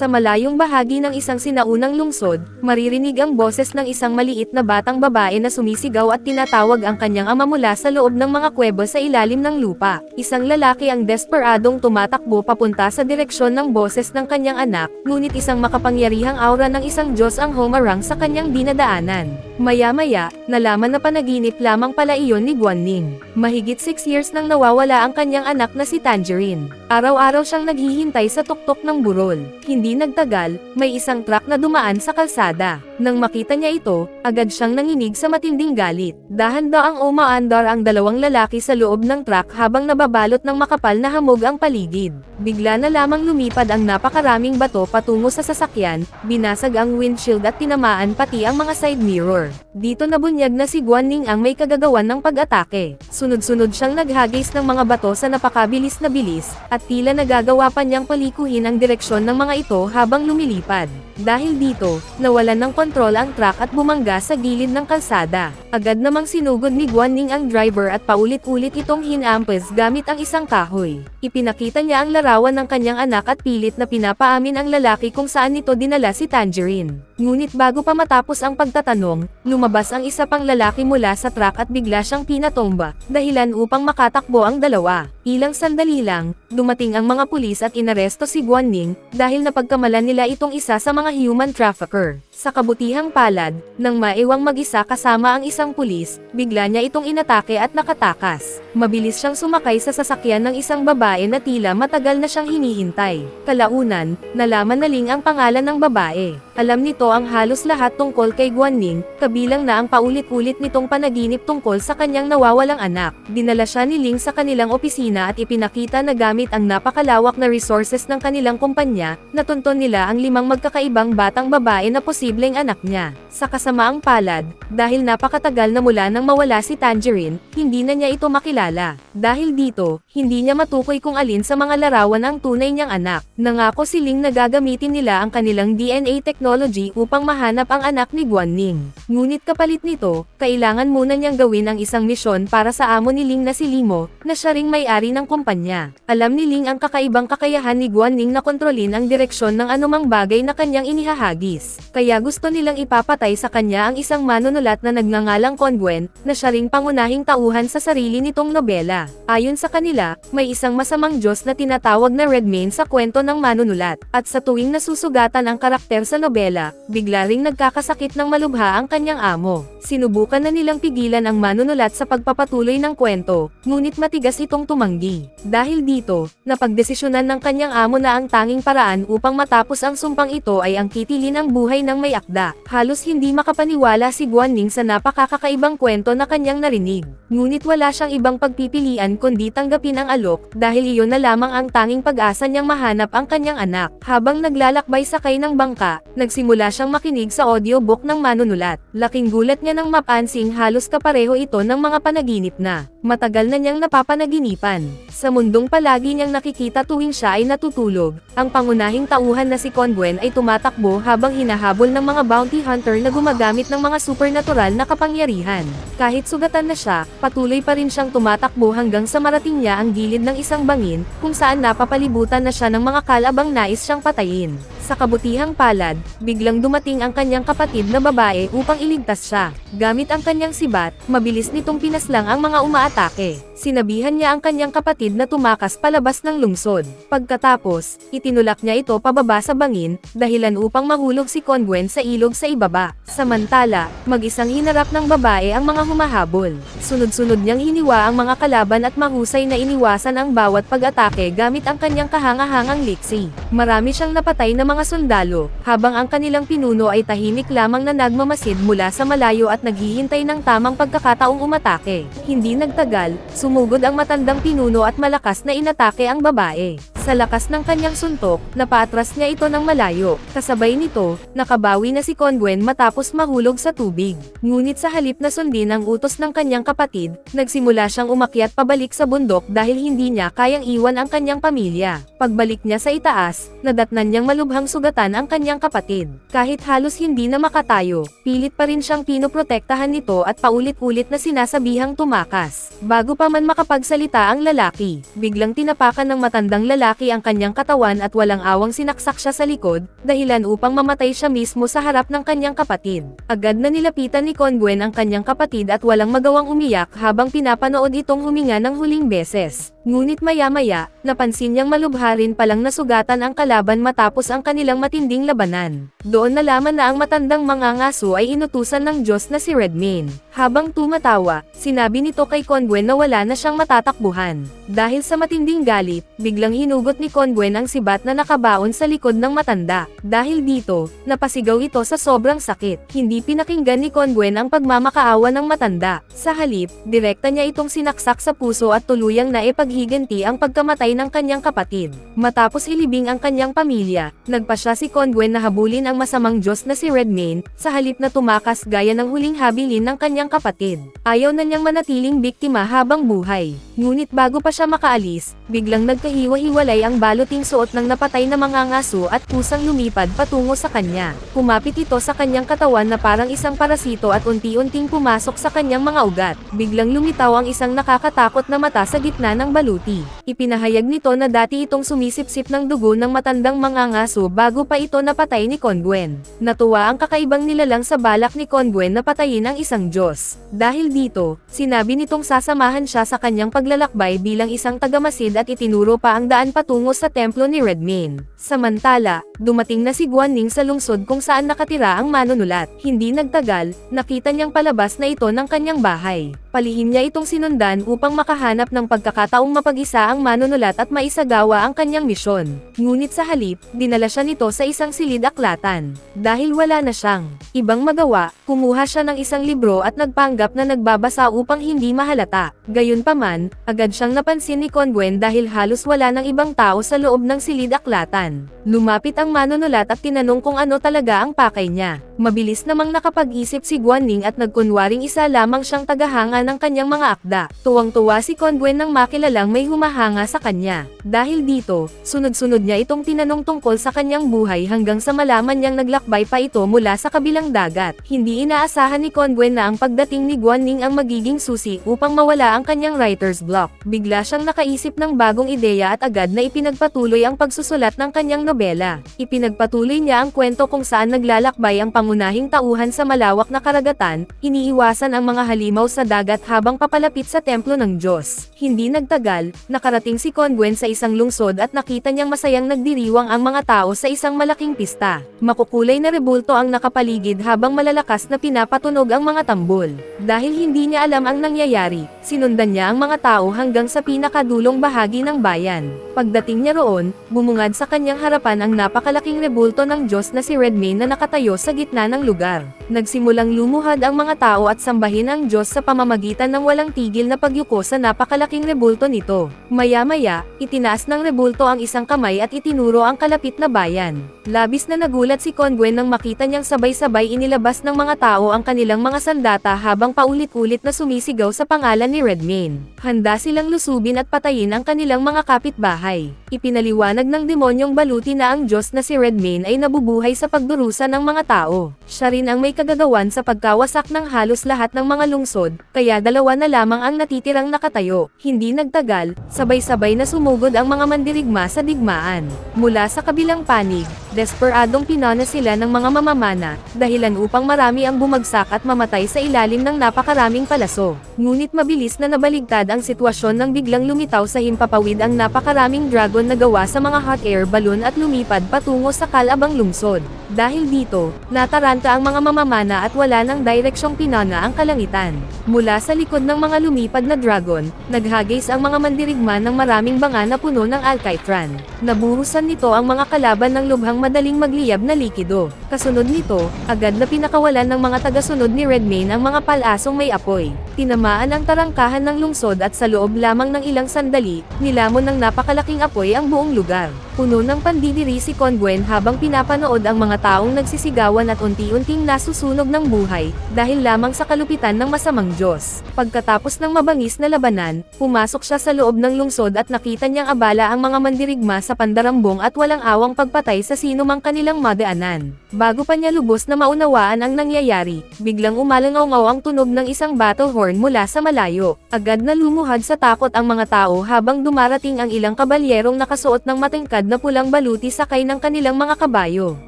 Sa malayong bahagi ng isang sinaunang lungsod, maririnig ang boses ng isang maliit na batang babae na sumisigaw at tinatawag ang kanyang ama mula sa loob ng mga kuweba sa ilalim ng lupa. Isang lalaki ang desperadong tumatakbo papunta sa direksyon ng boses ng kanyang anak, ngunit isang makapangyarihang aura ng isang Diyos ang humarang sa kanyang dinadaanan. Maya-maya, nalaman na panaginip lamang pala iyon ni Guanning. Mahigit 6 years nang nawawala ang kanyang anak na si Tangerine. Araw-araw siyang naghihintay sa tuktok ng burol. Hindi nagtagal, may isang truck na dumaan sa kalsada. Nang makita niya ito, agad siyang nanginig sa matinding galit. Dahan-daang umaandar ang dalawang lalaki sa loob ng truck habang nababalot ng makapal na hamog ang paligid. Bigla na lamang lumipad ang napakaraming bato patungo sa sasakyan, binasag ang windshield at tinamaan pati ang mga side mirror. Dito nabunyag na si Guanning ang may kagagawan ng pag-atake. Sunod-sunod siyang naghagis ng mga bato sa napakabilis na bilis, at tila nagagawa pa niyang palikuhin ang direksyon ng mga ito habang lumilipad. Dahil dito, nawalan ng kontrol ang truck at bumangga sa gilid ng kalsada. Agad namang sinugod ni Guanning ang driver at paulit-ulit itong hinampas gamit ang isang kahoy. Ipinakita niya ang larawan ng kanyang anak at pilit na pinapaamin ang lalaki kung saan nito dinala si Tangerine. Ngunit bago pa matapos ang pagtatanong, lumabas ang isa pang lalaki mula sa truck at bigla siyang pinatomba, dahilan upang makatakbo ang dalawa. Ilang sandali lang, dumating ang mga pulis at inaresto si Guanning, dahil napagkamalan nila itong isa sa mga human trafficker. Sa kabutihang palad, nang maiwang mag-isa kasama ang isang pulis, bigla niya itong inatake at nakatakas. Mabilis siyang sumakay sa sasakyan ng isang babae na tila matagal na siyang hinihintay. Kalaunan, nalaman na Ling ang pangalan ng babae. Alam nito ang halos lahat tungkol kay Guanning, kabilang na ang paulit-ulit nitong panaginip tungkol sa kanyang nawawalang anak. Dinala siya ni Ling sa kanilang opisina at ipinakita na gamit ang napakalawak na resources ng kanilang kumpanya, natunton nila ang 5 magkakaibang batang babae na posibleng anak niya. Sa kasamaang palad, dahil napakatagal na mula nang mawala si Tangerine, hindi na niya ito makilala. Dahil dito, hindi niya matukoy kung alin sa mga larawan ang tunay niyang anak. Nangako si Ling na gagamitin nila ang kanilang DNA technology upang mahanap ang anak ni Guanning. Ngunit kapalit nito, kailangan muna niyang gawin ang isang misyon para sa amo ni Ling na si Limo, na siya ring may-ari ng kumpanya. Alam ni Ling ang kakaibang kakayahan ni Guanning na kontrolin ang direksyon ng anumang bagay na kanyang inihahagis. Kaya gusto nilang ipapatay sa kanya ang isang manunulat na nagngangalang Conwen, na siya ring pangunahing tauhan sa sarili nitong nobela. Ayon sa kanila, may isang masamang Diyos na tinatawag na Redmayne sa kwento ng manunulat, at sa tuwing nasusugatan ang karakter sa nobela, bigla ring nagkakasakit ng malubha ang kanyang amo. Sinubukan na nilang pigilan ang manunulat sa pagpapatuloy ng kwento, ngunit matigas itong tumanggi. Dahil dito, napagdesisyonan ng kanyang amo na ang tanging paraan upang matapos ang sumpang ito ay ang kitilin ang buhay ng may akda. Halos hindi makapaniwala si Guanning sa napakakakaibang kwento na kanyang narinig. Ngunit wala siyang ibang pagpipilian kundi tanggapin ang alok, dahil iyon na lamang ang tanging pag-asa niyang mahanap ang kanyang anak. Habang naglalakbay sakay ng bangka, nagsimula siyang makinig sa audiobook ng manunulat. Laking gulat niya nang mapansing halos kapareho ito ng mga panaginip na matagal na niyang napapanaginipan. Sa mundong palagi niyang nakikita tuwing siya ay natutulog, ang pangunahing tauhan na si Conwen ay tumatakbo habang hinahabol ng mga bounty hunter na gumagamit ng mga supernatural na kapangyarihan. Kahit sugatan na siya, patuloy pa rin siyang tumatakbo hanggang sa marating niya ang gilid ng isang bangin, kung saan napapalibutan na siya ng mga kalabang nais siyang patayin. Sa kabutihang palad, biglang dumating ang kanyang kapatid na babae upang iligtas siya. Gamit ang kanyang sibat, mabilis nitong pinaslang ang mga umaatake. Sinabihan niya ang kanyang kapatid na tumakas palabas ng lungsod. Pagkatapos, itinulak niya ito pababa sa bangin, dahilan upang mahulog si Conwen sa ilog sa ibaba. Samantala, mag-isang hinarap ng babae ang mga humahabol. Sunod-sunod niyang hiniwa ang mga kalaban at mahusay na iniwasan ang bawat pag-atake gamit ang kanyang kahanga-hangang liksi. Marami siyang napatay na mga sundalo, habang ang kanilang pinuno ay tahimik lamang na nagmamasid mula sa malayo at naghihintay ng tamang pagkakataong umatake. Hindi nagtagal, sumugod ang matandang pinuno at malakas na inatake ang babae. Sa lakas ng kanyang suntok, napaatras niya ito ng malayo. Kasabay nito, nakabawi na si Conwen matapos mahulog sa tubig. Ngunit sa halip na sundin ang utos ng kanyang kapatid, nagsimula siyang umakyat pabalik sa bundok dahil hindi niya kayang iwan ang kanyang pamilya. Pagbalik niya sa itaas, nadatnan niyang malubhang sugatan ang kanyang kapatid. Kahit halos hindi na makatayo, pilit pa rin siyang pinoprotektahan nito at paulit-ulit na sinasabihang tumakas. Bago pa man makapagsalita ang lalaki, biglang tinapakan ng matandang lalaki lalaki ang kanyang katawan at walang awang sinaksak siya sa likod, dahilan upang mamatay siya mismo sa harap ng kanyang kapatid. Agad na nilapitan ni Conwen ang kanyang kapatid at walang magawang umiyak habang pinapanood itong huminga ng huling beses. Ngunit maya-maya, napansin niyang malubha rin palang nasugatan ang kalaban matapos ang kanilang matinding labanan. Doon nalaman na ang matandang mangangaso ay inutusan ng Diyos na si Redmayne. Habang tumatawa, sinabi nito kay Conwen na wala na siyang matatakbuhan. Dahil sa matinding galit, biglang hinugot ni Conwen ang sibat na nakabaon sa likod ng matanda. Dahil dito, napasigaw ito sa sobrang sakit. Hindi pinakinggan ni Conwen ang pagmamakaawa ng matanda. Sa halip, direkta niya itong sinaksak sa puso at tuluyang naipaghiganti ang pagkamatay ng kanyang kapatid. Matapos ilibing ang kanyang pamilya, nagpasya si Conwen na habulin ang masamang Diyos na si Redmayne, sa halip na tumakas gaya ng huling habilin ng kanyang kapatid. Ayaw na niyang manatiling biktima habang buhay. Ngunit bago pa siya makaalis, biglang nagkahiwa-hiwalay ang baluting suot ng napatay na mangangaso at kusang lumipad patungo sa kanya. Kumapit ito sa kanyang katawan na parang isang parasito at unti-unting pumasok sa kanyang mga ugat. Biglang lumitaw ang isang nakakatakot na mata sa gitna ng baluti. Ipinahayag nito na dati itong sumisipsip ng dugo ng matandang mangangaso bago pa ito napatay ni Conwen. Natuwa ang kakaibang nilalang sa balak ni Conwen na patayin ang isang Diyos. Dahil dito, sinabi nitong sasamahan siya sa kanyang paglalakbay bilang isang tagamasid at itinuro pa ang daan patungo sa templo ni Redmayne. Samantala, dumating na si Guanning sa lungsod kung saan nakatira ang manunulat. Hindi nagtagal, nakita niyang palabas na ito ng kanyang bahay. Palihim niya itong sinundan upang makahanap ng pagkakataong mapag-isa ang manunulat at maisagawa ang kanyang misyon. Ngunit sa halip, dinala siya nito sa isang silid-aklatan. Dahil wala na siyang ibang magawa, kumuha siya ng isang libro at nagpanggap na nagbabasa upang hindi mahalata. Gayunpaman, agad siyang napansin ni Conwen dahil halos wala ng ibang tao sa loob ng silid-aklatan. Lumapit ang manunulat at tinanong kung ano talaga ang pakay niya. Mabilis namang nakapag-isip si Guanning at nagkunwaring isa lamang siyang tagahanga ng kanyang mga akda. Tuwang-tuwa si Conwen nang makilalang may humahanga sa kanya. Dahil dito, sunod-sunod niya itong tinanong tungkol sa kanyang buhay hanggang sa malaman niyang naglakbay pa ito mula sa kabilang dagat. Hindi inaasahan ni Conwen na ang pagdating ni Guanning ang magiging susi upang mawala ang kanyang writer's block. Bigla siyang nakaisip ng bagong ideya at agad na ipinagpatuloy ang pagsusulat ng kanyang nobela. Ipinagpatuloy niya ang kwento kung saan naglalakbay ang pangunahing tauhan sa malawak na karagatan, iniiwasan ang mga halimaw sa dagat habang papalapit sa templo ng Diyos. Hindi nagtagal, nakarating si Conwen sa isang lungsod at nakita niyang masayang nagdiriwang ang mga tao sa isang malaking pista. Makukulay na rebulto ang nakapaligid habang malalakas na pinapatunog ang mga tambol. Dahil hindi niya alam ang nangyayari, sinundan niya ang mga tao hanggang sa pinakadulong bahagi ng bayan. Pagdating niya roon, bumungad sa kanyang harapan ang napakalaking rebulto ng Diyos na si Redmayne na nakatayo sa gitna ng lugar. Nagsimulang lumuhad ang mga tao at sambahin ang Diyos sa pamamagitan ng walang tigil na pagyuko sa napakalaking rebulto nito. Maya-maya, itinaas ng rebulto ang isang kamay at itinuro ang kalapit na bayan. Labis na nagulat si Conwen nang makita niyang sabay-sabay inilabas ng mga tao ang kanilang mga sandata habang paulit-ulit na sumisigaw sa pangalan ni Redmayne. Handa silang lusubin at patayin ang kanilang mga kapitbahay. Ipinaliwanag ng demonyong baluti na ang Diyos na si Redmayne ay nabubuhay sa pagdurusa ng mga tao. Siya rin ang may kagagawan sa pagkawasak ng halos lahat ng mga lungsod, kaya dalawa na lamang ang natitirang nakatayo. Hindi nagtagal, sabay-sabay na sumugod ang mga mandirigma sa digmaan. Mula sa kabilang panig, desperadong pinana sila ng mga mamamana, dahilan upang marami ang bumagsak at mamatay sa ilalim ng napakaraming palaso. Ngunit mabilis na nabaligtad ang sitwasyon nang biglang lumitaw sa himpapawid ang napakaraming dragon na gawa sa mga hot air balloon at lumipad patungo sa kalabang lungsod. Dahil dito, nataranta ang mga mamamana at wala ng direksyong pinana ang kalangitan. Mula sa likod ng mga lumipad na dragon, naghagis ang mga mandirigma ng maraming banga na puno ng alkitran. Nabuhusan nito ang mga kalaban ng lubhang madaling magliyab na likido. Kasunod nito, agad na pinakawalan ng mga tagasunod ni Redmayne ang mga palasong may apoy. Tinamaan ang tarangkahan ng lungsod at sa loob lamang ng ilang sandali, nilamon ng napakalaking apoy ang buong lugar. Puno ng pandidiri si Conwen habang pinapanood ang mga taong nagsisigawan at unti-unting nasusunog ng buhay, dahil lamang sa kalupitan ng masamang Diyos. Pagkatapos ng mabangis na labanan, pumasok siya sa loob ng lungsod at nakita niyang abala ang mga mandirigma sa pandarambong at walang awang pagpatay sa sino mang kanilang madaanan. Bago pa niya lubos na maunawaan ang nangyayari, biglang umalangaw-ngaw ang tunog ng isang battle horn mula sa malayo. Agad na lumuhad sa takot ang mga tao habang dumarating ang ilang kabalyerong nakasuot ng matingkad na pulang baluti sakay ng kanilang mga kabayo.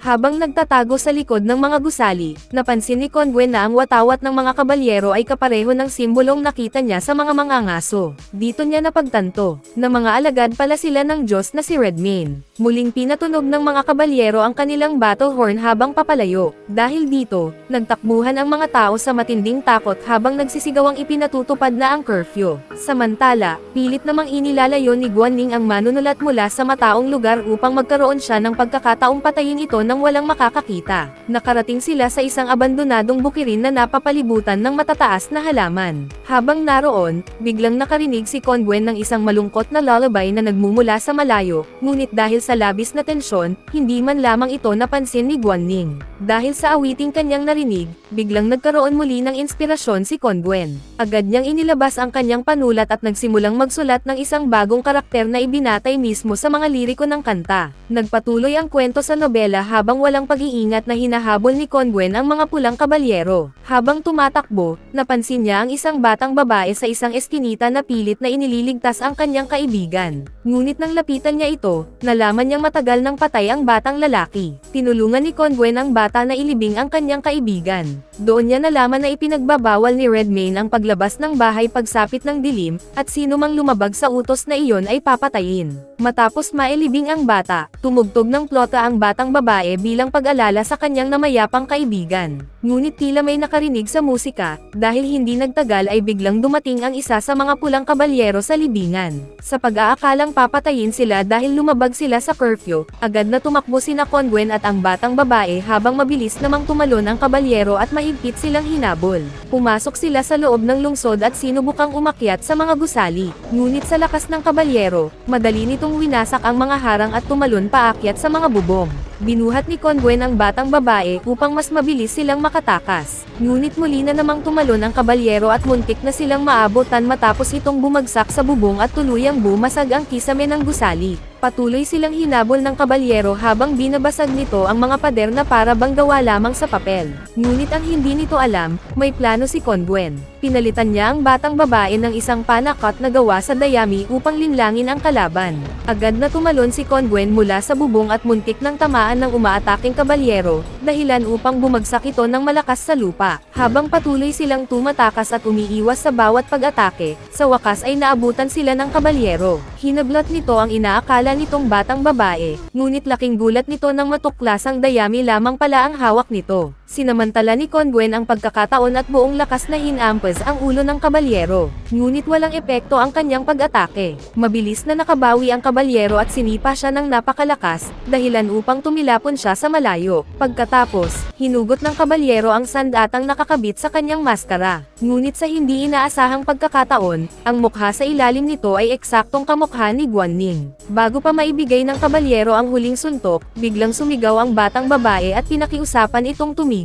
Habang nagtatago sa likod ng mga gusali, napansin ni Conwen na ang watawat ng mga kabalyero ay kapareho ng simbolong nakita niya sa mga mangangaso. Dito niya napagtanto na mga alagad pala sila ng Diyos na si Redmayne. Muling pinatunog ng mga kabalyero ang kanilang battle horn habang papalayo. Dahil dito, nagtakbuhan ang mga tao sa matinding takot habang nagsisigaw ang ipinatutupad na ang curfew. Samantala, pilit namang inilalayo ni Guanling ang manunulat mula sa mataong lugar upang magkaroon siya ng pagkakataong patayin ito nang walang makakakita. Nakarating sila sa isang abandonadong bukirin na napapalibutan ng matataas na halaman. Habang naroon, biglang nakarinig si Conwen ng isang malungkot na lullaby na nagmumula sa malayo, ngunit dahil sa labis na tensyon, hindi man lamang ito napansin ni Guanling. Dahil sa awiting kanyang narinig, biglang nagkaroon muli ng inspirasyon si Conwen. Agad niyang inilabas ang kanyang panulat at nagsimulang magsulat ng isang bagong karakter na ibinatay mismo sa mga liriko ng kanta. Nagpatuloy ang kwento sa nobela habang walang pag-iingat na hinahabol ni Conwen ang mga pulang kabalyero. Habang tumatakbo, napansin niya ang isang batang babae sa isang eskinita na pilit na inililigtas ang kanyang kaibigan. Ngunit nang lapitan niya ito, nalaman niyang matagal nang patay ang batang lalaki. Tinulungan ni Conwen ang bata na ilibing ang kanyang kaibigan. Doon niya nalaman na ipinagbabawal ni Redmayne ang paglabas ng bahay pagsapit ng dilim, at sino mang lumabag sa utos na iyon ay papatayin. Matapos mailibing ang bata, tumugtog ng plota ang batang babae bilang pag-alala sa kanyang namayapang kaibigan. Ngunit tila may nakarinig sa musika, dahil hindi nagtagal ay biglang dumating ang isa sa mga pulang kabalyero sa libingan. Sa pag-aakalang papatayin sila dahil lumabag sila sa curfew, agad na tumakbo sina Conwen at ang batang babae habang mabilis namang tumalon ang kabalyero at mahigpit silang hinabol. Pumasok sila sa loob ng lungsod at sinubukang umakyat sa mga gusali. Ngunit sa lakas ng kabalyero, madali nitong winasak ang mga harang at tumalon paakyat sa mga bubong. Binuhat ni Conwen ang batang babae upang mas mabilis silang makatakas. Ngunit muli na namang tumalon ang kabalyero at muntik na silang maabutan matapos itong bumagsak sa bubong at tuluyang bumasag ang kisame ng gusali. Patuloy silang hinabol ng kabalyero habang binabasag nito ang mga pader na para bang gawa lamang sa papel. Ngunit ang hindi nito alam, may plano si Conwen. Pinalitan niya ang batang babae ng isang panakot na gawa sa dayami upang linlangin ang kalaban. Agad na tumalon si Conwen mula sa bubong at muntik ng tamaan ng umaataking kabalyero, dahilan upang bumagsak ito ng malakas sa lupa. Habang patuloy silang tumatakas at umiiwas sa bawat pag-atake, sa wakas ay naabutan sila ng kabalyero. Hinablot nito ang inaakala nitong batang babae, ngunit laking gulat nito nang matuklasang dayami lamang pala ang hawak nito. Sinamantala ni Conwen ang pagkakataon at buong lakas na hinampas ang ulo ng kabalyero. Ngunit walang epekto ang kanyang pag-atake. Mabilis na nakabawi ang kabalyero at sinipa siya ng napakalakas, dahilan upang tumilapon siya sa malayo. Pagkatapos, hinugot ng kabalyero ang sandatang nakakabit sa kanyang maskara. Ngunit sa hindi inaasahang pagkakataon, ang mukha sa ilalim nito ay eksaktong kamukha ni Guanling. Bago pa maibigay ng kabalyero ang huling suntok, biglang sumigaw ang batang babae at pinakiusapan itong tumigil.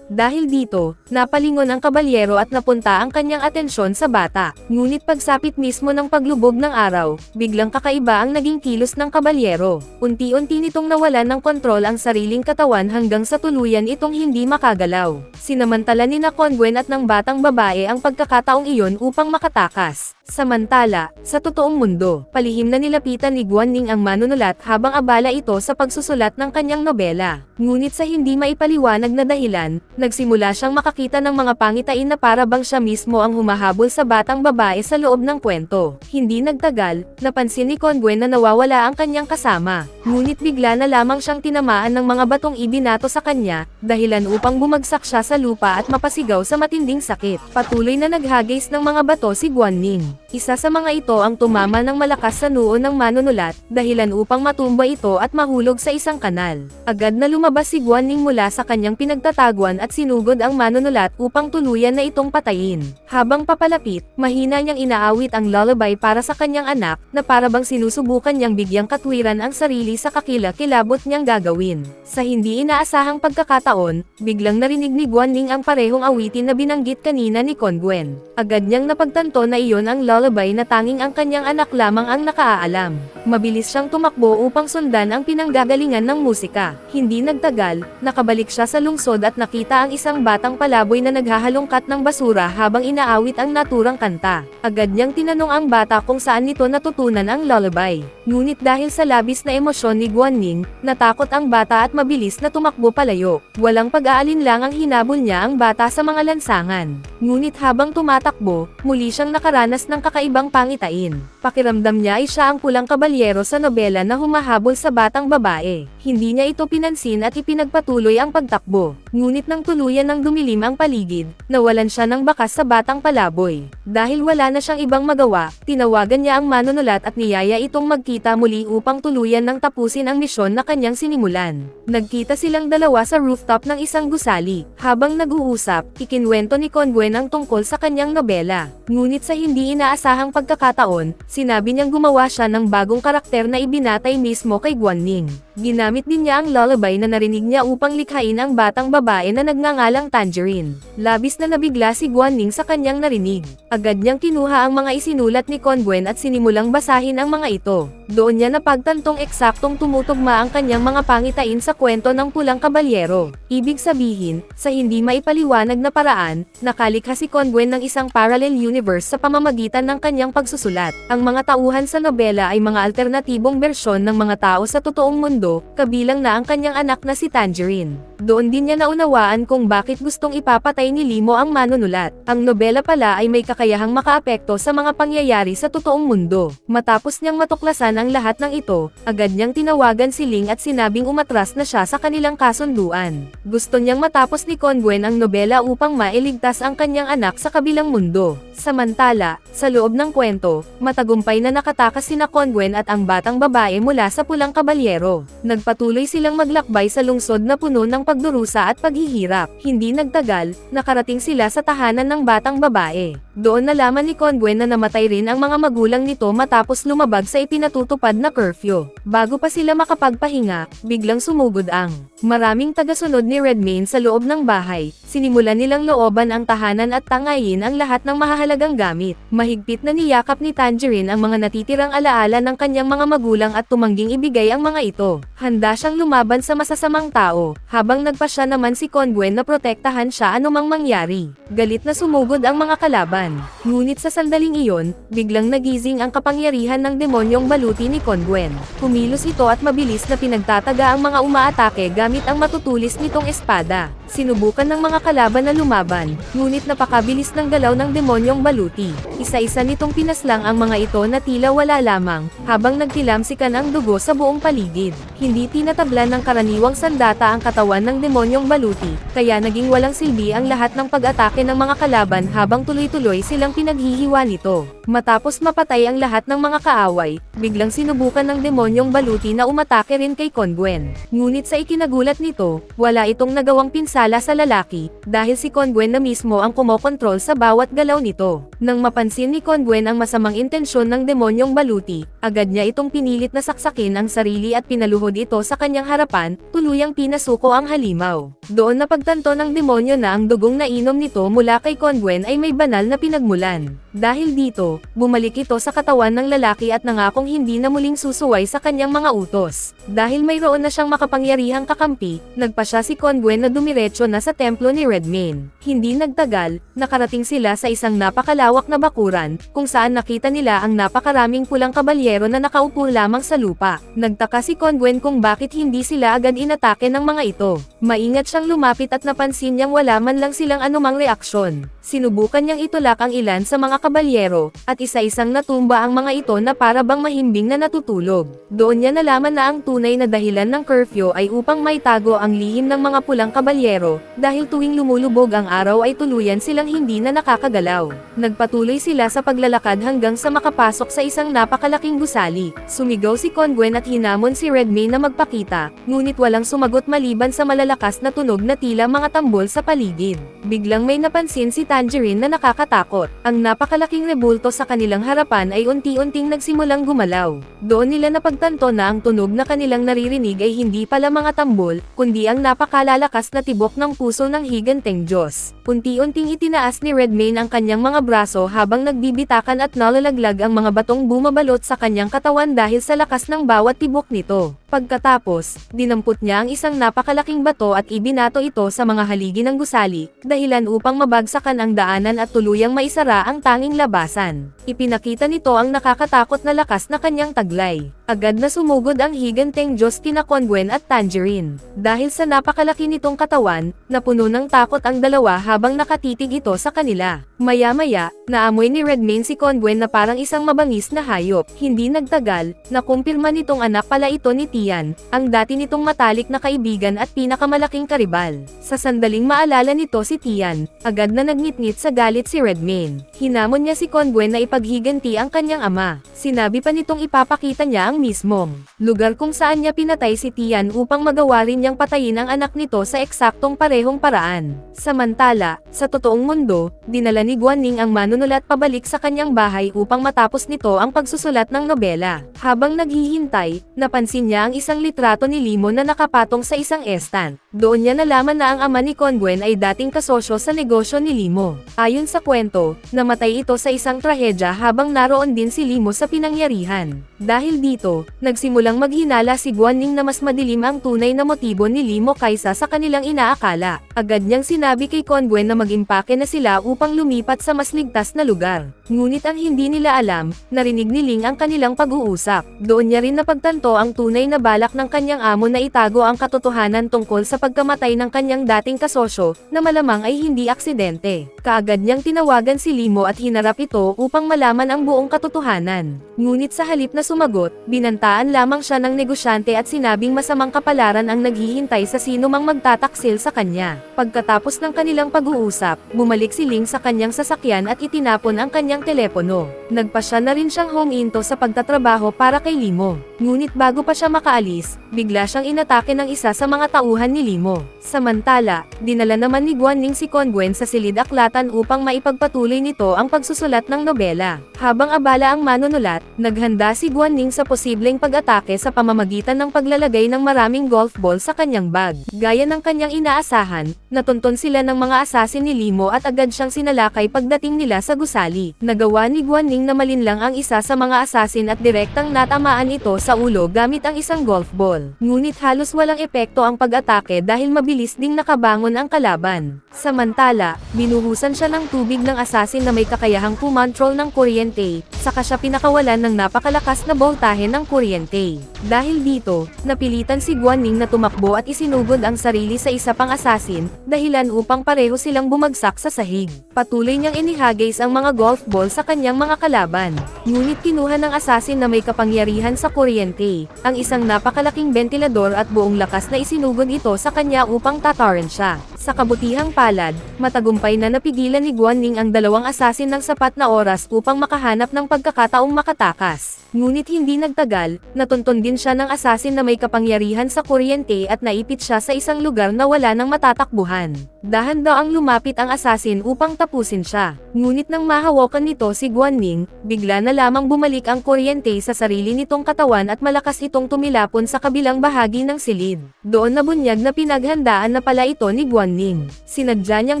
Dahil dito, napalingon ang kabalyero at napunta ang kanyang atensyon sa bata. Ngunit pagsapit mismo ng paglubog ng araw, biglang kakaiba ang naging kilos ng kabalyero. Unti-unti nitong nawalan ng kontrol ang sariling katawan hanggang sa tuluyan itong hindi makagalaw. Sinamantala ni Conwen at ng batang babae ang pagkakataong iyon upang makatakas. Samantala, sa totoong mundo, palihim na nilapitan ni Guanling ang manunulat habang abala ito sa pagsusulat ng kanyang nobela. Ngunit sa hindi maipaliwanag na dahilan, nagsimula siyang makakita ng mga pangitain na para bang siya mismo ang humahabol sa batang babae sa loob ng kwento. Hindi nagtagal, napansin ni Conwen na nawawala ang kanyang kasama. Ngunit bigla na lamang siyang tinamaan ng mga batong ibinato sa kanya, dahilan upang bumagsak siya sa lupa at mapasigaw sa matinding sakit. Patuloy na naghagis ng mga bato si Guanling. Isa sa mga ito ang tumama ng malakas sa noo ng manunulat, dahilan upang matumba ito at mahulog sa isang kanal. Agad na lumabas si Guanling mula sa kanyang pinagtataguan at sinugod ang manunulat upang tulungan tuluyan na itong patayin. Habang papalapit, mahina niyang inaawit ang lullaby para sa kanyang anak, na parabang sinusubukan niyang bigyang katwiran ang sarili sa kakilakilabot niyang gagawin. Sa hindi inaasahang pagkakataon, biglang narinig ni Guanling ang parehong awitin na binanggit kanina ni Congguen. Agad niyang napagtanto na iyon ang lullaby na tanging ang kanyang anak lamang ang nakaalam. Mabilis siyang tumakbo upang sundan ang pinanggagalingan ng musika. Hindi nagtagal, nakabalik siya sa lungsod at nakita ang isang batang palaboy na naghahalongkat ng basura habang inaawit ang naturang kanta. Agad niyang tinanong ang bata kung saan nito natutunan ang lullaby. Ngunit dahil sa labis na emosyon ni Guanling, natakot ang bata at mabilis na tumakbo palayo. Walang pag-aalinlang ang hinabol niya ang bata sa mga lansangan. Ngunit habang tumatakbo, muli siyang nakaranas ng kakaibang pangitain. Pakiramdam niya ay siya ang pulang kabalyero sa nobela na humahabol sa batang babae. Hindi niya ito pinansin at ipinagpatuloy ang pagtakbo. Ngunit nang tuluyan ng dumilim ang paligid, nawalan siya ng bakas sa batang palaboy. Dahil wala na siyang ibang magawa, tinawagan niya ang manunulat at niyaya itong magkita muli upang tuluyan ng tapusin ang misyon na kanyang sinimulan. Nagkita silang dalawa sa rooftop ng isang gusali. Habang nag-uusap, ikinwento ni Congguen ang tungkol sa kanyang nobela. Ngunit sa hindi inaasahang pagkakataon, sinabi niyang gumawa siya ng bagong karakter na ibinatay mismo kay Guanling. Ginamit din niya ang lullaby na narinig niya upang likhain ang batang babae na nagngangalang Tangerine. Labis na nabigla si Guanling sa kanyang narinig. Agad niyang kinuha ang mga isinulat ni Congguen at sinimulang basahin ang mga ito. Doon niya napagtantong eksaktong tumutugma ang kanyang mga pangitain sa kwento ng pulang kabalyero. Ibig sabihin, sa hindi maipaliwanag na paraan, nakalikha si Congguen ng isang parallel universe sa pamamagitan ng kanyang pagsusulat. Ang mga tauhan sa nobela ay mga alternatibong bersyon ng mga tao sa totoong mundo, kabilang na ang kanyang anak na si Tangerine. Doon din niya naunawaan kung bakit gustong ipapatay ni Limo ang manunulat. Ang nobela pala ay may kakayahang makaapekto sa mga pangyayari sa totoong mundo. Matapos niyang matuklasan ang lahat ng ito, agad niyang tinawagan si Ling at sinabing umatras na siya sa kanilang kasunduan. Gusto niyang matapos ni Congguen ang nobela upang mailigtas ang kanyang anak sa kabilang mundo. Samantala, sa loob ng kwento, matagumpay na nakatakas sina Congguen at ang batang babae mula sa pulang kabalyero. Nagpatuloy silang maglakbay sa lungsod na puno ng pagdurusa at paghihirap. Hindi nagtagal, nakarating sila sa tahanan ng batang babae. Doon nalaman ni Congguen na namatay rin ang mga magulang nito matapos lumabag sa ipinatutupad na curfew. Bago pa sila makapagpahinga, biglang sumugod ang maraming tagasunod ni Redmayne sa loob ng bahay. Sinimulan nilang looban ang tahanan at tangayin ang lahat ng mahahalagang gamit. Mahigpit na niyakap ni Tangerine ang mga natitirang alaala ng kanyang mga magulang at tumangging ibigay ang mga ito. Handa siyang lumaban sa masasamang tao, habang nagpasya naman si Congguen na protektahan siya anumang mangyari. Galit na sumugod ang mga kalaban. Ngunit sa sandaling iyon, biglang nagising ang kapangyarihan ng demonyong baluti ni Congguen. Kumilos ito at mabilis na pinagtataga ang mga umaatake gamit ang matutulis nitong espada. Sinubukan ng mga kalaban na lumaban, ngunit napakabilis ng galaw ng demonyong baluti. Isa-isa nitong pinaslang ang mga ito na tila wala lamang, habang nagtilamsikan ang dugo sa buong paligid. Hindi tinatablan ng karaniwang sandata ang katawan ng demonyong baluti, kaya naging walang silbi ang lahat ng pag-atake ng mga kalaban habang tuloy-tuloy silang pinaghihiwa nito. Matapos mapatay ang lahat ng mga kaaway, biglang sinubukan ng demonyong baluti na umatake rin kay Congguen. Ngunit sa ikinagulat nito, wala itong nagawang pinsala sa lalaki, dahil si Congguen na mismo ang kumokontrol sa bawat galaw nito. Nang mapansin ni Congguen ang masamang intensyon ng demonyong baluti, agad niya itong pinilit na saksakin ang sarili at pinaluhod ito sa kanyang harapan, tuluyang pinasuko ang halimaw. Doon napagtanto ng demonyo na ang dugong nainom nito mula kay Congguen ay may banal na pinagmulan. Dahil dito, bumalik ito sa katawan ng lalaki at nangakong hindi na muling susuway sa kanyang mga utos. Dahil mayroon na siyang makapangyarihang kakampi, nagpasya si Congguen na dumiretso na sa templo ni Redmayne. Hindi nagtagal, nakarating sila sa isang napakalawak na bakuran, kung saan nakita nila ang napakaraming pulang kabalyero na nakaupo lamang sa lupa. Nagtaka si Congguen kung bakit hindi sila agad inatake ng mga ito. Maingat siyang lumapit at napansin niyang wala man lang silang anumang reaksyon. Sinubukan niyang itulak ang ilan sa mga mga kabalyero, at isa-isang natumba ang mga ito na para bang mahimbing na natutulog. Doon niya nalaman na ang tunay na dahilan ng curfew ay upang maitago ang lihim ng mga pulang kabalyero, dahil tuwing lumulubog ang araw ay tuluyan silang hindi na nakakagalaw. Nagpatuloy sila sa paglalakad hanggang sa makapasok sa isang napakalaking gusali. Sumigaw si Congwen at hinamon si Redmayne na magpakita, ngunit walang sumagot maliban sa malalakas na tunog na tila mga tambol sa paligid. Biglang may napansin si Tangerine na nakakatakot. Ang napakalaking rebulto sa kanilang harapan ay unti-unting nagsimulang gumalaw. Doon nila napagtanto na ang tunog na kanilang naririnig ay hindi pala mga tambol, kundi ang napakalalakas na tibok ng puso ng higanteng Diyos. Unti-unting itinaas ni Redmayne ang kanyang mga braso habang nagbibitakan at nalalaglag ang mga batong bumabalot sa kanyang katawan dahil sa lakas ng bawat tibok nito. Pagkatapos, dinampot niya ang isang napakalaking bato at ibinato ito sa mga haligi ng gusali, dahilan upang mabagsakan ang daanan at tuluyang maisara ang tanging labasan. Ipinakita nito ang nakakatakot na lakas na kanyang taglay. Agad na sumugod ang higanteng Diyos kina Congwen at Tangerine. Dahil sa napakalaki nitong katawan, napuno ng takot ang dalawa habang nakatitig ito sa kanila. Maya-maya, naamoy ni Redmayne si Congwen na parang isang mabangis na hayop. Hindi nagtagal, nakumpirma nitong anak pala ito ni Tian, ang dati nitong matalik na kaibigan at pinakamalaking karibal. Sa sandaling maalala nito si Tian, agad na nagngit-ngit sa galit si Redmayne. Hinamon niya si Congwen na ipaghiganti ang kanyang ama. Sinabi pa nitong ipapakita niya ang mismong lugar kung saan niya pinatay si Tian upang magawa rin niyang patayin ang anak nito sa eksaktong parehong paraan. Samantala, sa totoong mundo, dinala ni Guanning ang manunulat pabalik sa kanyang bahay upang matapos nito ang pagsusulat ng nobela. Habang naghihintay, napansin niya ang isang litrato ni Limo na nakapatong sa isang stand. Doon niya nalaman na ang ama ni Congwen ay dating kasosyo sa negosyo ni Limo. Ayon sa kwento, namatay ito sa isang trahedya habang naroon din si Limo sa pinangyarihan. Dahil dito, nagsimulang maghinala si Guanning na mas madilim ang tunay na motibo ni Limo kaysa sa kanilang inaakala. Agad niyang sinabi kay Congwen na mag-impake na sila upang lumipat sa mas ligtas na lugar. Ngunit ang hindi nila alam, narinig ni Ling ang kanilang pag-uusap. Doon niya rin napagtanto ang tunay na balak ng kanyang amo na itago ang katotohanan tungkol sa pagkamatay ng kanyang dating kasosyo, na malamang ay hindi aksidente. Kaagad niyang tinawagan si Limo at hinarap ito upang malaman ang buong katotohanan. Ngunit sa halip na sumagot, binantaan lamang siya ng negosyante at sinabing masamang kapalaran ang naghihintay sa sino mang magtataksil sa kanya. Pagkatapos ng kanilang pag-uusap, bumalik si Ling sa kanyang sasakyan at itinapon ang kanyang telepono. Nagpasya na rin siyang huminto sa pagtatrabaho para kay Limo. Ngunit bago pa siya makaalis, bigla siyang inatake ng isa sa mga tauhan ni Limo. Samantala, dinala naman ni Guanning si Congwen sa silid-aklatan upang maipagpatuloy nito ang pagsusulat ng nobela. Habang abala ang manunulat, naghanda si Guanning sa posibleng pag-atake sa pamamagitan ng paglalagay ng maraming golf ball sa kanyang bag. Gaya ng kanyang inaasahan, natunton sila ng mga asasin ni Limo at agad siyang sinalakay pagdating nila sa gusali. Nagawa ni Guanning na malinlang ang isa sa mga asasin at direktang natamaan ito sa ulo gamit ang isang golf ball. Ngunit halos walang epekto ang pag-atake dahil mabilis ding nakabangon ang kalaban. Samantala, binuhusan siya ng tubig ng asasin na may kakayahang kumontrol ng kuryente, saka siya pinakawalan ng napakalakas na boltahe ng kuryente. Dahil dito, napilitan si Guanning na tumakbo at isinugod ang sarili sa isa pang asasin, dahilan upang pareho silang bumagsak sa sahig. Patuloy niyang inihagis ang mga golf ball sa kanyang mga kalaban. Ngunit kinuha ng asasin na may kapangyarihan sa kuryente, ang isang napakalaking bentilador at buong lakas na isinugod ito sa kanya upang tataran siya. Sa kabutihang palad, matagumpay na napigilan ni Guanning ang dalawang asasin ng sapat na oras upang makahanap ng pagkakataong makatakas. Ngunit hindi nagtagal, natunton din siya ng asasin na may kapangyarihan sa kuryente at naipit siya sa isang lugar na wala nang matatakbuhan. Dahan-daang lumapit ang asasin upang tapusin siya. Ngunit nang mahawakan nito si Guanning, bigla na lamang bumalik ang kuryente sa sarili nitong katawan at malakas itong tumilapon sa kabilang bahagi ng silid. Doon nabunyag na pinaghandaan na pala ito ni Guanning. Sinadya niyang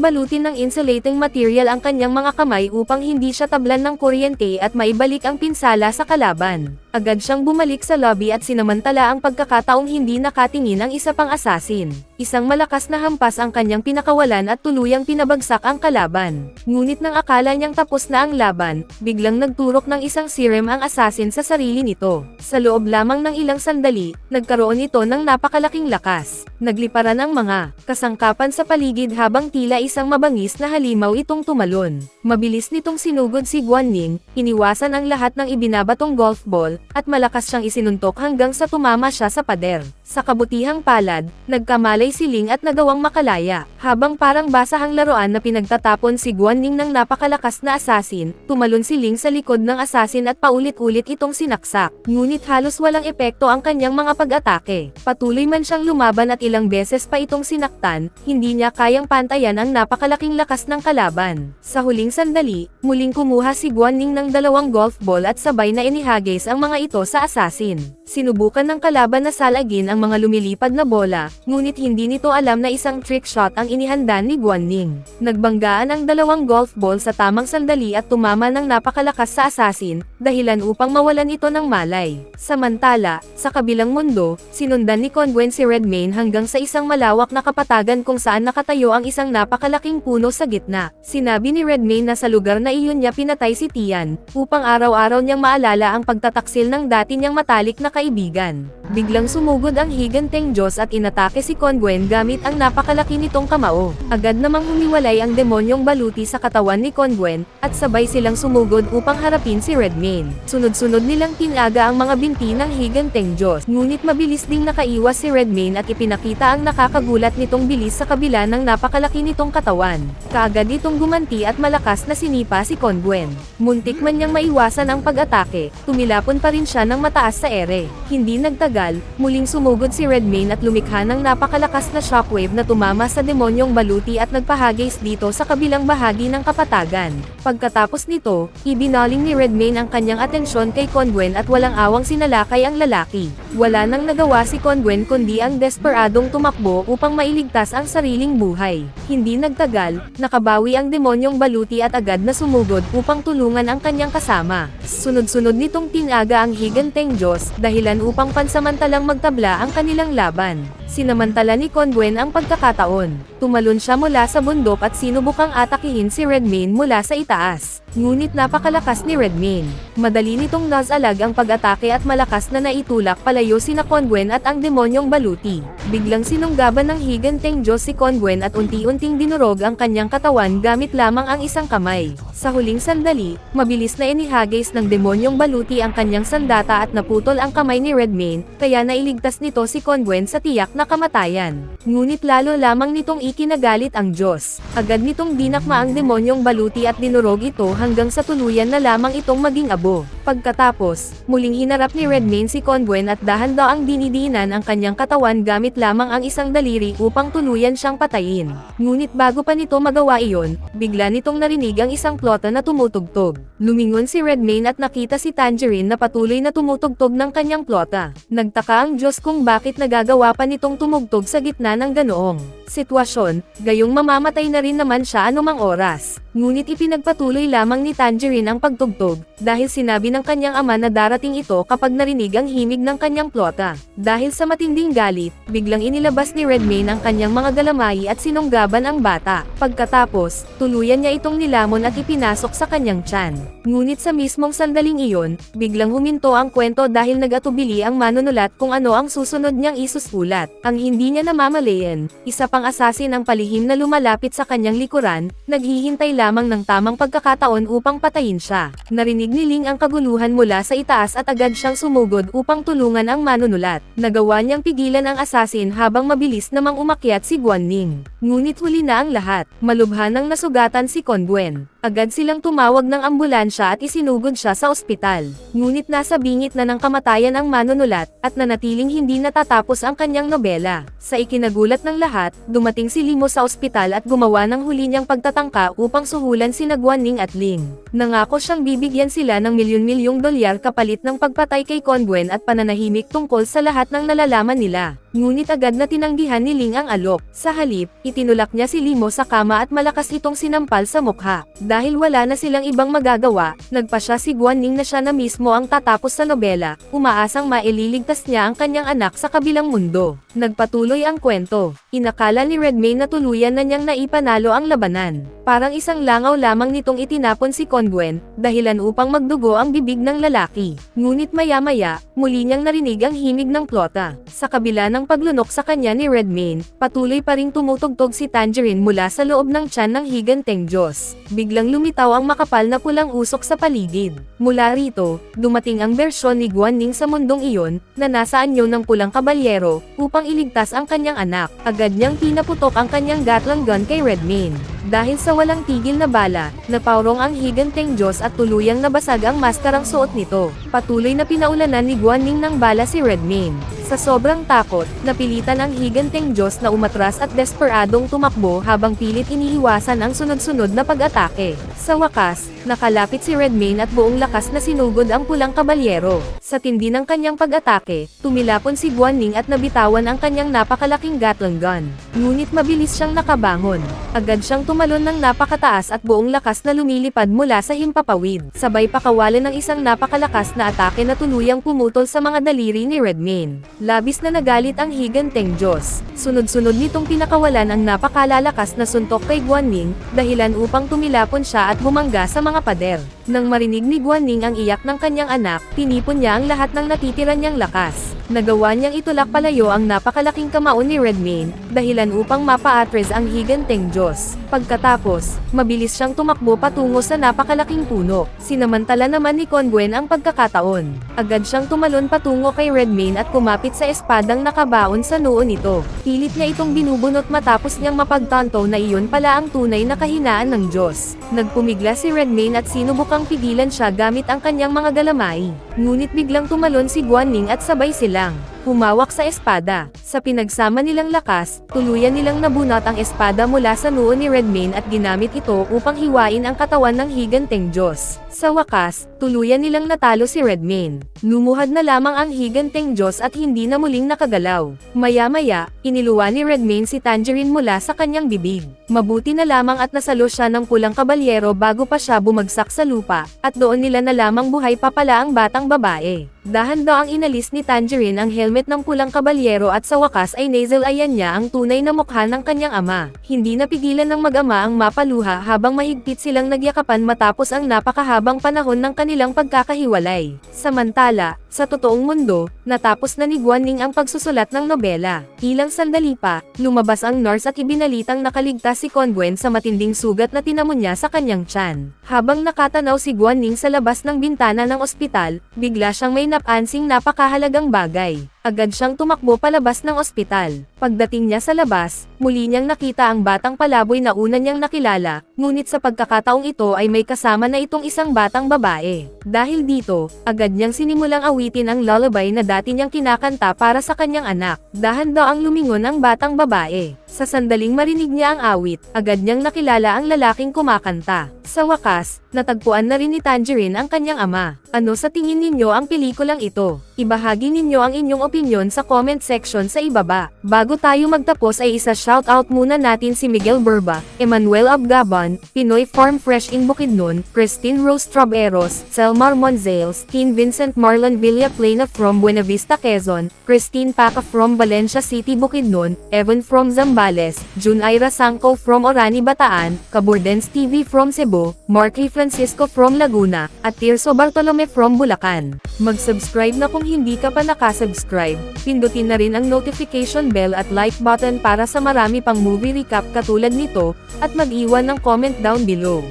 balutin ng insulating material ang kanyang mga kamay upang hindi siya tablan ng kuryente at maibalik ang pinsala sa kalaban. Agad siyang bumalik sa lobby at sinamantala ang pagkakataong hindi nakatingin ang isa pang assassin. Isang malakas na hampas ang kanyang pinakawalan at tuluyang pinabagsak ang kalaban. Ngunit nang akala niyang tapos na ang laban, biglang nagturok ng isang serum ang assassin sa sarili nito. Sa loob lamang ng ilang sandali, nagkaroon ito ng napakalaking lakas. Nagliparan ang mga kasangkapan sa paligid habang tila isang mabangis na halimaw itong tumalon. Mabilis nitong sinugod si Guanning, iniwasan ang lahat ng ibinabatong golf ball, at malakas siyang isinuntok hanggang sa tumama siya sa pader. Sa kabutihang palad, nagkamalay si Ling at nagawang makalaya. Habang parang basahang laruan na pinagtatapon si Guanning ng napakalakas na assassin, tumalon si Ling sa likod ng assassin at paulit-ulit itong sinaksak. Ngunit halos walang epekto ang kanyang mga pag-atake. Patuloy man siyang lumaban at ilang beses pa itong sinaktan, hindi niya kayang pantayan ang napakalaking lakas ng kalaban. Sa huling sandali, muling kumuha si Guanning ng 2 golf ball at sabay na inihagis ang mga ito sa assassin. Sinubukan ng kalaban na salagin ang mga lumilipad na bola, ngunit hindi nito alam na isang trick shot ang inihanda ni Guanning. Nagbanggaan ang 2 golf ball sa tamang sandali at tumama ng napakalakas sa assassin, dahilan upang mawalan ito ng malay. Samantala, sa kabilang mundo, sinundan ni Conwen si Redmayne hanggang sa isang malawak na kapatagan kung saan nakatayo ang isang napakalaking puno sa gitna. Sinabi ni Redmayne na sa lugar na iyon niya pinatay si Tian, upang araw-araw niyang maalala ang pagtataksil ng dati niyang matalik na kaibigan. Biglang sumugod ang higanteng Diyos at inatake si Conwen gamit ang napakalaki nitong kamao. Agad namang humiwalay ang demonyong baluti sa katawan ni Conwen, at sabay silang sumugod upang harapin si Redmayne. Sunod-sunod nilang tinaga ang mga binti ng higanteng Diyos. Ngunit mabilis ding nakaiwas si Redmayne at ipinakita ang nakakagulat nitong bilis sa kabila ng napakalaki nitong katawan. Kaagad itong gumanti at malakas na sinipa si Conwen. Muntik man niyang maiwasan ang pag-atake, tumilapon pa rin siya ng mataas sa ere. Hindi nagtagal, muling sumugod si Redmayne at lumikha ng napakalakas na shockwave na tumama sa demonyong baluti at nagpahagis dito sa kabilang bahagi ng kapatagan. Pagkatapos nito, ibinaling ni Redmayne ang kanyang atensyon kay Conwen at walang awang sinalakay ang lalaki. Wala nang nagawa si Conwen kundi ang desperadong tumakbo upang mailigtas ang sariling buhay. Hindi nagtagal, nakabawi ang demonyong baluti at agad na sumugod upang tulungan ang kanyang kasama. Sunod-sunod nitong tinaga ang higanteng Diyos, dahilan upang pansamantalang magtabla ang kanilang laban. Sinamantala ni Conwen ang pagkakataon. Tumalon siya mula sa bundok at sinubukang atakihin si Redmayne mula sa itaas. Ngunit napakalakas ni Redmayne. Madali nitong nasalag ang pag-atake at malakas na naitulak palayo sina Conwen at ang demonyong baluti. Biglang sinunggaban ng higanteng Diyos si Conwen at unti-unting dinurog ang kanyang katawan gamit lamang ang isang kamay. Sa huling sandali, mabilis na inihagis ng demonyong baluti ang kanyang sandata at naputol ang kamay ni Redmayne, kaya nailigtas nito si Conwen sa tiyak na kamatayan. Ngunit lalo lamang nitong ikinagalit ang Diyos. Agad nitong dinakma ang demonyong baluti at dinurog ito hanggang sa tuluyan na lamang itong maging abo. Pagkatapos, muling hinarap ni Redmayne si Conwen at dahan-daang dinidiinan ang kanyang katawan gamit lamang ang isang daliri upang tuluyan siyang patayin. Ngunit bago pa nito magawa iyon, bigla nitong narinig ang isang plota na tumutugtog. Lumingon si Redmayne at nakita si Tangerine na patuloy na tumutugtog ng kanyang plota. Nagtaka ang Diyos kung bakit nagagawa pa nitong tumugtog sa gitna ng ganoong sitwasyon, gayong mamamatay na rin naman siya anumang oras. Ngunit ipinagpatuloy lamang ni Tangerine ang pagtugtog, dahil sinabi ng kanyang ama na darating ito kapag narinig ang himig ng kanyang plota. Dahil sa matinding galit, biglang inilabas ni Redmayne ang kanyang mga galamay at sinunggaban ang bata. Pagkatapos, tuluyan niya itong nilamon at ipinasok sa kanyang tiyan. Ngunit sa mismong sandaling iyon, biglang huminto ang kwento dahil nag-atubili ang manunulat kung ano ang susunod niyang isusulat. Ang hindi niya namamalayan, isa pang assassin ang palihim na lumalapit sa kanyang likuran, naghihintay lamang ng tamang pagkakataon upang patayin siya. Narinig ni Ling ang kaguluhan mula sa itaas at agad siyang sumugod upang tulungan ang manunulat. Nagawa niyang pigilan ang assassin habang mabilis namang umakyat si Guanning. Ngunit huli na ang lahat, malubha nang nasugatan si Conwen. Agad silang tumawag ng ambulansya at isinugod siya sa ospital. Ngunit nasa bingit na ng kamatayan ang manunulat, at nanatiling hindi natatapos ang kanyang nobela. Sa ikinagulat ng lahat, dumating si Limo sa ospital at gumawa ng huli niyang pagtatangka upang suhulan sina Guanning at Ling. Nangako siyang bibigyan sila ng milyon-milyong dolyar kapalit ng pagpatay kay Conwen at pananahimik tungkol sa lahat ng nalalaman nila. Ngunit agad na tinanggihan ni Ling ang alok. Sa halip, itinulak niya si Limo sa kama at malakas itong sinampal sa mukha. Dahil wala na silang ibang magagawa, nagpa siya si Guanning na siya na mismo ang tatapos sa nobela, umaasang maililigtas niya ang kanyang anak sa kabilang mundo. Nagpatuloy ang kwento. Inakala ni Redmayne na tuluyan na niyang naipanalo ang labanan. Parang isang langaw lamang nitong itinapon si Conwen, dahilan upang magdugo ang bibig ng lalaki. Ngunit maya-maya, muli niyang narinig ang himig ng plota. Sa kabila ng paglunok sa kanya ni Redmayne, patuloy pa ring tumutugtog si Tangerine mula sa loob ng tiyan ng higanteng Diyos. Biglang lumitaw ang makapal na pulang usok sa paligid. Mula rito, dumating ang bersyon ni Guanning sa mundong iyon, na nasa anyo ng pulang kabalyero, upang iligtas ang kanyang anak. Agad niyang pinaputok ang kanyang Gatling gun kay Redmayne. Dahil sa walang tigil na bala, napaurong ang higanteng Diyos at tuluyang nabasag ang maskarang suot nito. Patuloy na pinaulanan ni Guanning ng bala si Redmayne. Sa sobrang takot, napilitan ang higanteng Diyos na umatras at desperadong tumakbo habang pilit iniiwasan ang sunod-sunod na pag-atake. Sa wakas, nakalapit si Redmayne at buong lakas na sinugod ang pulang kabalyero. Sa tindi ng kanyang pag-atake, tumilapon si Guanning at nabitawan ang kanyang napakalaking Gatling gun. Ngunit mabilis siyang nakabangon. Agad siyang tumalon ng napakataas at buong lakas na lumilipad mula sa himpapawid. Sabay pakawalan ng isang napakalakas na atake na tuluyang pumutol sa mga daliri ni Redmayne. Labis na nagalit ang higanteng Diyos. Sunod-sunod nitong pinakawalan ang napakalalakas na suntok kay Guanning, dahilan upang tumilapon siya at bumangga sa mga pader. Nang marinig ni Guanning ang iyak ng kanyang anak, tinipon niya ang lahat ng natitira niyang lakas. Nagawa niyang itulak palayo ang napakalaking kamao ni Redmayne, dahilan upang mapa-atres ang higanteng Diyos. Pagkatapos, mabilis siyang tumakbo patungo sa napakalaking puno. Sinamantala naman ni Conwen ang pagkakataon. Agad siyang tumalon patungo kay Redmayne at kumapit sa espadang nakabaon sa noo nito. Pilit niya itong binubunot matapos niyang mapagtanto na iyon pala ang tunay na kahinaan ng Diyos. Nagpumigla si Redmayne at sinubukang pigilan siya gamit ang kanyang mga galamay. Ngunit biglang tumalon si Guanning at sabay silang humawak sa espada. Sa pinagsama nilang lakas, tuluyan nilang nabunot ang espada mula sa noo ni Redmayne at ginamit ito upang hiwain ang katawan ng higanteng Diyos. Sa wakas, tuluyan nilang natalo si Redmayne. Lumuhad na lamang ang higanteng Diyos at hindi na muling nakagalaw. Maya-maya, iniluwa ni Redmayne si Tangerine mula sa kanyang bibig. Mabuti na lamang at nasalo siya ng pulang kabalyero bago pa siya bumagsak sa lupa, at doon nila na lamang buhay pa pala ang batang babae. Dahan-daang inalis ni Tangerine ang helmet ng pulang kabalyero at sa wakas ay nasalayan niya ang tunay na mukha ng kanyang ama. Hindi napigilan ng mag-ama ang mapaluha habang mahigpit silang nagyakapan matapos ang napakahabang panahon ng kanilang pagkakahiwalay. Samantala, sa totoong mundo, natapos na ni Guanning ang pagsusulat ng nobela. Ilang sandali pa, lumabas ang nurse at ibinalitang nakaligtas si Conwen sa matinding sugat na tinamon niya sa kanyang tiyan. Habang nakatanaw si Guanning sa labas ng bintana ng ospital, bigla siyang may napansing napakahalagang bagay. Agad siyang tumakbo palabas ng ospital. Pagdating niya sa labas, muli niyang nakita ang batang palaboy na una niyang nakilala, ngunit sa pagkakataong ito ay may kasama na itong isang batang babae. Dahil dito, agad niyang sinimulang awitin ang lullaby na dati niyang kinakanta para sa kanyang anak. Dahan-daang lumingon ang batang babae. Sa sandaling marinig niya ang awit, agad niyang nakilala ang lalaking kumakanta. Sa wakas, natagpuan na rin ni Tangerine ang kanyang ama. Ano sa tingin ninyo ang pelikulang ito? Ibahagi ninyo ang inyong opinyon sa comment section sa ibaba. Bago tayo magtapos ay isa-shoutout muna natin si Miguel Burba, Emmanuel Abgaban, Pinoy Farm Fresh in Bukidnon, Christine Rose Traberos, Selmar Monzales, King Vincent Marlon Villaplana from Buena Vista, Quezon, Christine Paca from Valencia City, Bukidnon, Evan from Zambales, Jun Ira Sangco from Orani, Bataan, Kaburdens TV from Cebu, Marky Francisco from Laguna, at Tirso Bartolome from Bulacan. Mag-subscribe na kung hindi ka pa nakasubscribe, pindutin na rin ang notification bell at like button para sa marami pang movie recap katulad nito, at mag-iwan ng comment down below.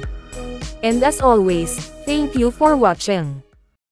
And as always, thank you for watching.